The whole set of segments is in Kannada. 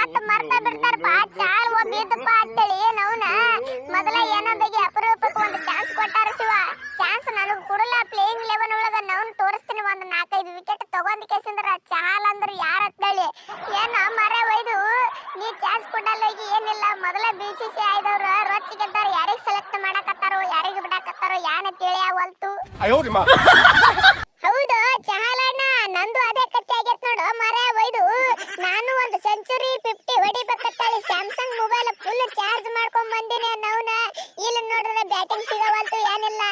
ಮತ್ತ ಮರ್ತ ಬಿಡ್ತಾರಪ್ಪ ಚಾಲ್ ಒಬ್ಬ ಇದ್ದಪ್ಪ ಅಂತೇಳಿ ನವ್ನ ಮೊದಲ ಏನೋ ಬೇಗ ಅಪರೂಪಕ್ಕೆ ಒಂದು ಚಾನ್ಸ್ ಕೊಟ್ಟಾರ ಶಿವ. ಚಾನ್ಸ್ ನನಗೆ ಕೊಡಲ್ಲ. ಪ್ಲೇಯಿಂಗ್ 11 ಒಳಗ ನವ್ನ ತೋರಿಸ್ತೀನಿ. ಒಂದು 4-5 ವಿಕೆಟ್ ತಗೊಂಡ್ ಕೇಸಿಂದ್ರ ಚಾಲ್ ಅಂದ್ರೆ ಯಾರ ಅಂತೇಳಿ ಏನೋ ಮರ ಒಯ್ದು ನೀ ಚಾನ್ಸ್ ಕೊಡಲ್ಲ. ಈಗ ಏನಿಲ್ಲ, ಮೊದಲ BCCI ಆಯ್ದವ್ರು ರೊಚ್ಚಿಗೆದ್ದಾರ. ಯಾರಿಗೆ ಸೆಲೆಕ್ಟ್ ಮಾಡಕತ್ತಾರೋ ಯಾರಿಗೆ ಬಿಡಕತ್ತಾರೋ ಯಾನ ತಿಳಿಯಾವಲ್ತು. ಹೌದು ಚಹಾಲಣ್ಣ, ನಂದು ಅದೇ ಕತ್ತೆ ಆಗೈತ್ ನೋಡು ಮರ ಒಯ್ದು. ನಾನು ಒಂದು ಸೆಂಚುರಿ 50 ಹೊಡಿಬೇಕಂತೇಳಿ ಸ್ಯಾಮ್ಸಂಗ್ ಮೊಬೈಲ್ ಫುಲ್ ಚಾರ್ಜ್ ಮಾಡ್ಕೊಂಡ್ ಬಂದಿನಿ. ನವ್ನ ಇಲ್ಲಿ ನೋಡಿದ್ರೆ ಬ್ಯಾಟಿಂಗ್ ಸಿಗವಲ್ತು ಏನಿಲ್ಲ.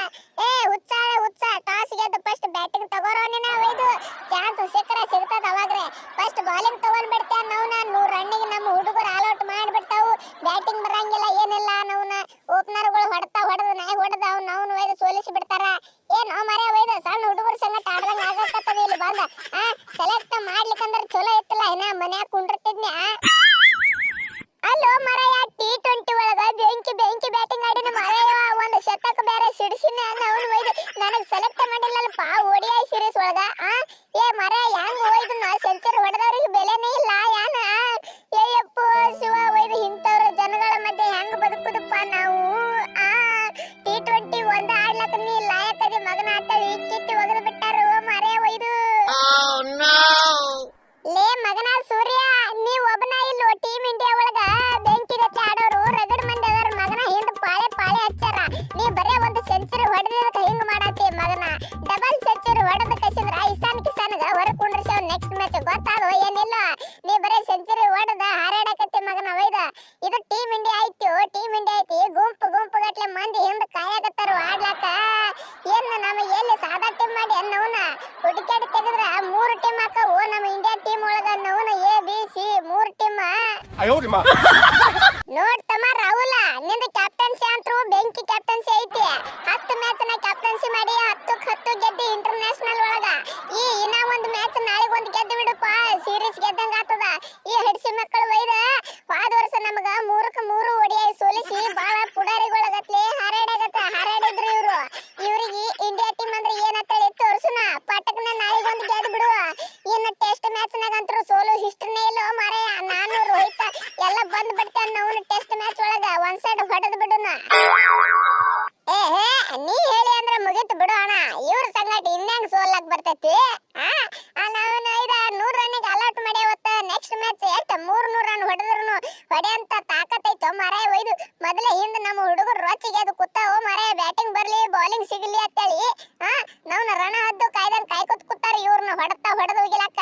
ಹುಚ್ಚ ಟಾಸ್ ಗೆದ್ದು ಫಸ್ಟ್ ಬ್ಯಾಟಿಂಗ್ ತಗೋರೋ ನೀನ ಒಯ್ದು. ಚಾನ್ಸ್ ಸಿಕ್ಕರೆ ಸಿಗ್ತದ ಅವಾಗ್ರೆ. ಫಸ್ಟ್ ಬಾಲಿಂಗ್ ತಗೊಂಡ್ ಬಿಡ್ತೇನೆ ನವ್ನ. 100 ರನ್ನಿಗೆ ನಮ್ಮ ಹುಡುಗರು ಆಲ್ ಔಟ್ ಮಾಡ್ಬಿಡ್ತಾವು. ಬ್ಯಾಟಿಂಗ್ ಬರಂಗಿಲ್ಲ ಏನಿಲ್ಲ. ನವ್ನ ಓಪನರ್ಗಳು ಹೊಡೆದ ಅವ್ನು ಒಯ್ದು ಸೋಲಿಸಿ ಬಿಡ್ತಾರ. ಏನೋ ಮರ ಒಯ್ದು ಸಣ್ಣ ಹುಡುಗರ ಸಂಗಟ ಆಡ್ದಂಗ ಆಗಕತ್ತದ ಇಲ್ಲಿ ಬಂದ. ಸೆಲೆಕ್ಟ್ ಮಾಡ್ಲಿಕ್ಕಂದ್ರ ಚಲೋ ಇತ್ತಲ್ಲ, ಇನ್ನ ಮನ್ಯಾಗ ಕುಂಡಿರ್ತಿದ್ನಿ. ಅಲ್ಲೋ ಮರಯ, T20 ಒಳಗ ಬೆಂಕಿ ಬ್ಯಾಟಿಂಗ್ ಆಡಿನ ಮರಯ. ಒಂದು ಶತಕ ಬೇರೆ ಸಿಡಿಸಿನ. ಅವ್ನು ಒಯ್ದು ನನಗ್ ಸೆಲೆಕ್ಟ್ ಮಾಡಿಲ್ಲಲ್ಪ ODI ಸೀರೀಸ್ ಒಳಗ. ಮರ ಹೆಂಗ್ ಒಯ್ದು ಸೆಂಚುರಿ ಹೊಡೆದವ್ರಿಗೆ ಬೆಲೆನೇ ಇಲ್ಲ ಯಾನ. ಏಯಪ್ಪ ಶಿವ ಒಯ್ದು ಇಂಥವ್ರ ಜನಗಳ ಮಧ್ಯೆ ಹೆಂಗ್ ಬದುಕುದಪ್ಪ ನಾವು. T20 ಒಂದ ಆಡ್ಲಕ್ಕ ನೀ ಲಾಯಕದಿ ಮಗನ ಅಂತೇಳಿ ಇಕ್ಕಿತ್ತಿ ಒಗದು ಬಿಟ್ಟಾರು ಮರೇ ಒಯ್ದು. ಲೇ ಮಗನ ಸೂರ್ಯ, ನೀ ಒಬ್ಬನ ಇಲ್ಲೋ ಟೀಮ್ ಇಂಡಿಯಾ ಒಳಗ ಬೆಂಕಿ ಗಚ್ಚಿ ಆಡೋರು ರಗಡ್ ಮಂದಿ ಅದಾರ ಮಗನ. ಹಿಂದ್ ಪಾಳೆ ಹಚ್ಚಾರ. ನೀ ಬರೇ ಒಂದು ಸೆಂಚುರಿ ಹೊಡೆದಿದ್ದಕ್ಕೆ ಹಿಂಗ್ ಮಾಡತ್ತಿ ಮಗನ. ಡಬಲ್ ಸೆಂಚುರಿ ಹೊಡೆದ ಕಸಿಂದ್ರ ಇಸಾನ್ ಕಿಸಾನ್ಗ ಹೊರ ಕುಂಡ್ರಿಸವ್ ನೆಕ್ಸ್ಟ್ ಮ್ಯಾಚ್ ಗೊತ್ತಾದೋ ಏನಿಲ್ಲ. ನೀ ಬರೇ ಸೆಂಚುರಿ ಹೊಡೆದ ಹಾರಾಡಕತ್ತಿ ಮಗನ ಒಯ್ದ. ಇದು ಟೀಮ್ ಇಂಡಿಯಾ ಐತಿ. ಗುಂಪು ಗಟ್ಲೆ ಮಂದಿ ಹಿಂದ್ ಕಾಯಕತ್ತಾರ ಆಡ್ಲಾಕ. ಏನ್ ನಮ್ಮ ಎಲ್ಲಿ ಸಾದಾ ಟೀಮ್ ಮಾಡಿ ಅನ್ನವನ ಹುಡುಕಾಡಿ ತೆಗೆದ್ರ 3 ಟೀಮ್ ಹಾಕವು ನಮ್ಮ ಇಂಡಿಯಾ ಟೀಮ್ ಒಳಗ. ಅನ್ನವನ ABC 3 ಟೀಮ್. ನೋಡ್ತಮ್ಮ ರಾಹುಲ, ನಿಂದ ಕ್ಯಾಪ್ಟನ್ಸಿ ಅಂತೂ ಬೆಂಕಿ ಕ್ಯಾಪ್ಟನ್ಸಿ ಐತಿ. 10 ಮ್ಯಾಚ್ ನ ಕ್ಯಾಪ್ಟನ್ಸಿ ಮಾಡಿ 10ಕ್ಕೆ 10 ಗೆದ್ದಿ ಇಂಟರ್ನ್ಯಾಷನಲ್ ಒಳಗ. ಇನ್ನ ಒಂದು ಮ್ಯಾಚ್ ನಾಳೆಗೆ ಒಂದು ಗೆದ್ದು ಬಿಡಪ್ಪ, ಸೀರೀಸ್ ಗೆದ್ದಂಗ ಆತದ. ಈ ಹಡ್ಸಿ ಮಕ್ಕಳು ಒಯ್ದ ಹೋದ ವರ್ಷ ನಮಗ 3ಕ್ಕೆ 3 ODI ಸೋಲಿಸಿ ಬಾಳ ಪುಡಾರಿಗೊಳಗತ್ಲೆ ಹಾರಾಡಿದ್ರು ಇವ್ರು. ಇವ್ರಿಗೆ ಇಂಡಿಯಾ ಟೀಮ್ ಅಂದ್ರೆ ಏನಂತೇಳಿ ತೋರ್ಸುನ. ಪಟಕ್ನ ನಾಳೆಗೆ ಒಂದು ಗೆದ್ದು ಬಿಡುವ. ಇನ್ನು ಟೆಸ್ಟ್ ಮ್ಯಾಚ್ ನಾಗಂತರೂ ಸೋಲು ಹಿಸ್ಟ್ರಿನೇ ಇಲ್ಲ ಮಾರಾಯ. ನಾನು ರೋಹಿತ ಎಲ್ಲ ಬಂದ್ ಬಿಡ್ತೇನೆ ನಾವು ಟೆಸ್ಟ್ ಮ್ಯಾಚ್ ಒಳಗ. ಒಂದ್ ಸೈಡ್ ಹೊಡೆದ್ ಬಿಡುನ. ನೀ ಹೇಳಿ ಅಂದ್ರೆ ಮುಗಿತು ಬಿಡು ಅಣ್ಣ. ಇವ್ರ ಸಂಗಟ ಇನ್ನಂಗ್ ಸೋಲಕ್ ಬರ್ತೈತಿ. ನಾವು 100 ರನ್ನಿಗೆ ಅಲರ್ಟ್ ಮಾಡ್ಯಾವತ್ತ. ನೆಕ್ಸ್ಟ್ ಮ್ಯಾಚ್ ಎಷ್ಟು 300 ರನ್ ಹೊಡೆದ್ರು ಹೊಡೆಯಂತ ತಾಕತ್ತೈತೋ ಮಾರಾಯ ಒಯ್ದು. ಮೊದಲೇ ಹಿಂದ್ ನಮ್ಮ ಹುಡುಗರು ರೊಚ್ಚಿಗೆ ಅದು ಕೂತಾವ ಮಾರಾಯ. ಬ್ಯಾಟಿಂಗ್ ಬರ್ಲಿ ಬೌಲಿಂಗ್ ಸಿಗಲಿ ಅಂತೇಳಿ ನಾವು ರಣ ಹದ್ದು ಕಾಯ್ದಂಗ್ ಕಾಯ್ಕೊತ್ ಕೂತಾರ. ಇವ್ರನ್ನ ಹೊಡೆದು ಹೋಗಿಲಾಕ.